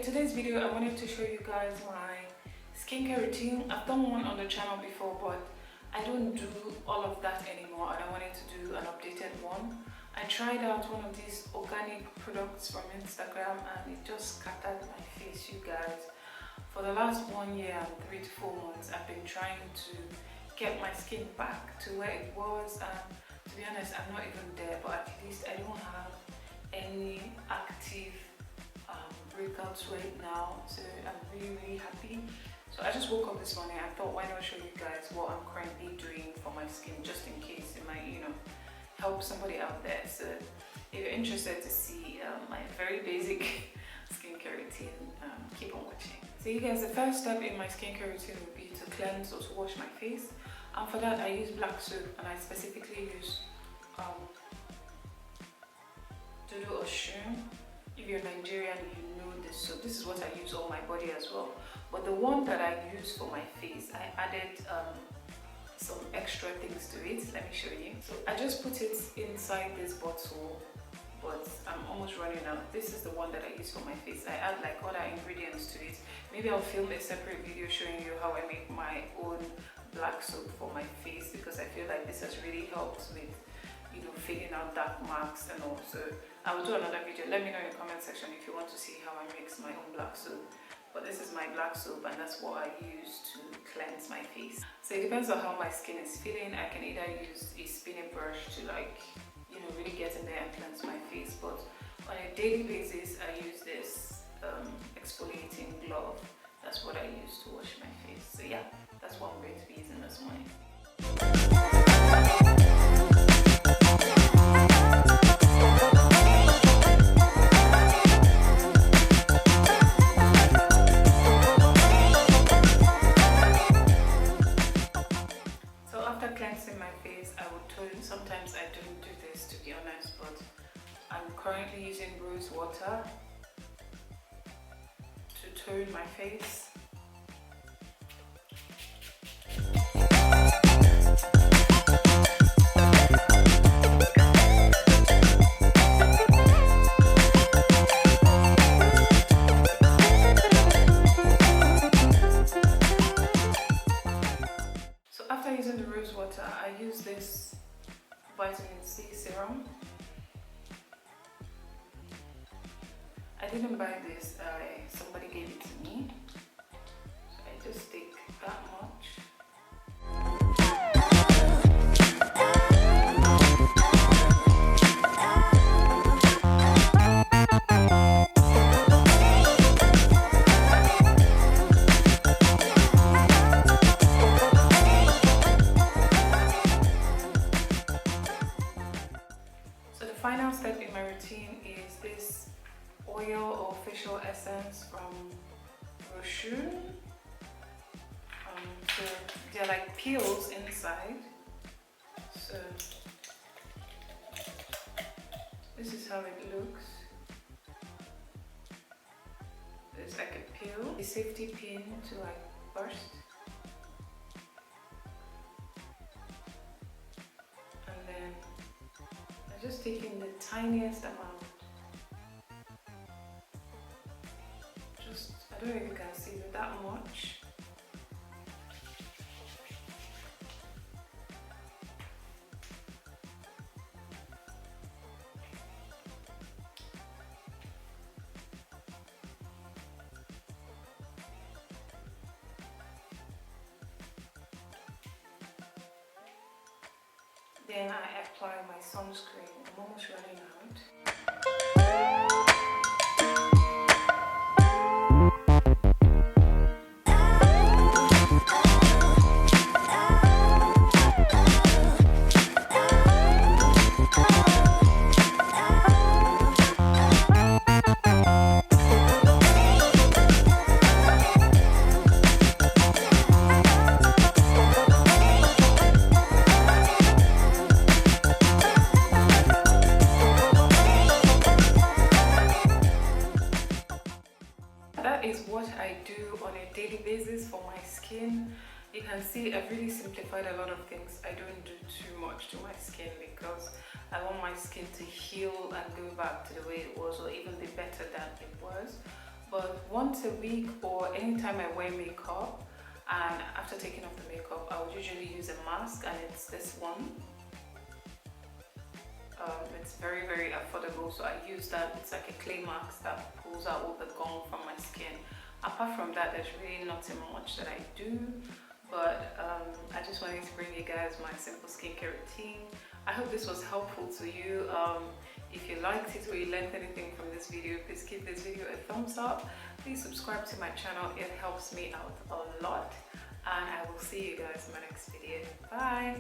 today's video I wanted to show you guys my skincare routine. I've done one on the channel before, but I don't do all of that anymore, and I wanted to do an updated one. I tried out one of these organic products from Instagram and it just scattered my face, you guys. For the last 1 year and 3 to 4 months, I've been trying to get my skin back to where it was, and to be honest, I'm not even there, but at least I don't have any active breakouts right now, so I'm really happy. So I just woke up this morning. I thought, why not show you guys what I'm currently doing for my skin, just in case it might, help somebody out there. So if you're interested to see my very basic skincare routine, keep on watching. So you guys, the first step in my skincare routine would be to cleanse or to wash my face, and for that I use black soap, and I specifically use Dudu Oshun. If you're Nigerian, you know this soap. This is what I use on my body as well. But the one that I use for my face, I added some extra things to it. Let me show you. So I just put it inside this bottle, but I'm almost running out. This is the one that I use for my face. I add like other ingredients to it. Maybe I'll film a separate video showing you how I make my own black soap for my face, because I feel like this has really helped with filling out dark marks and all. So I will do another video. Let me know in the comment section if you want to see how I mix my own black soap. But this is my black soap, and that's what I use to cleanse my face. So it depends on how my skin is feeling. I can either use a spinning brush to really get in there and cleanse my face, but on a daily basis I use this exfoliating glove. That's what I use to wash my face. So yeah, that's what I'm going to be using this morning. Cleansing my face, I would tone. Sometimes I don't do this, to be honest, but I'm currently using rose water to tone my face. After using the rose water, I use this vitamin C serum. I didn't buy this, somebody gave it to me. So I just take that much. Final step in my routine is this oil or facial essence from Roshun. So they're like peels inside. So this is how it looks. There's like a peel, a safety pin to like burst. Just taking the tiniest amount. I don't know if you can see that much. Then I apply my sunscreen. I'm almost running out. Is what I do on a daily basis for my skin. You can see I've really simplified a lot of things. I don't do too much to my skin because I want my skin to heal and go back to the way it was, or even be better than it was. but once a week or anytime I wear makeup, and after taking off the makeup, I would usually use a mask, and it's this one. It's very, very affordable, so I use that. It's like a clay mask that pulls out all the gunk from my skin. Apart from that, there's really nothing much that I do, but I just wanted to bring you guys my simple skincare routine. I hope this was helpful to you. If you liked it or you learned anything from this video, please give this video a thumbs up. Please subscribe to my channel, it helps me out a lot, and I will see you guys in my next video. Bye.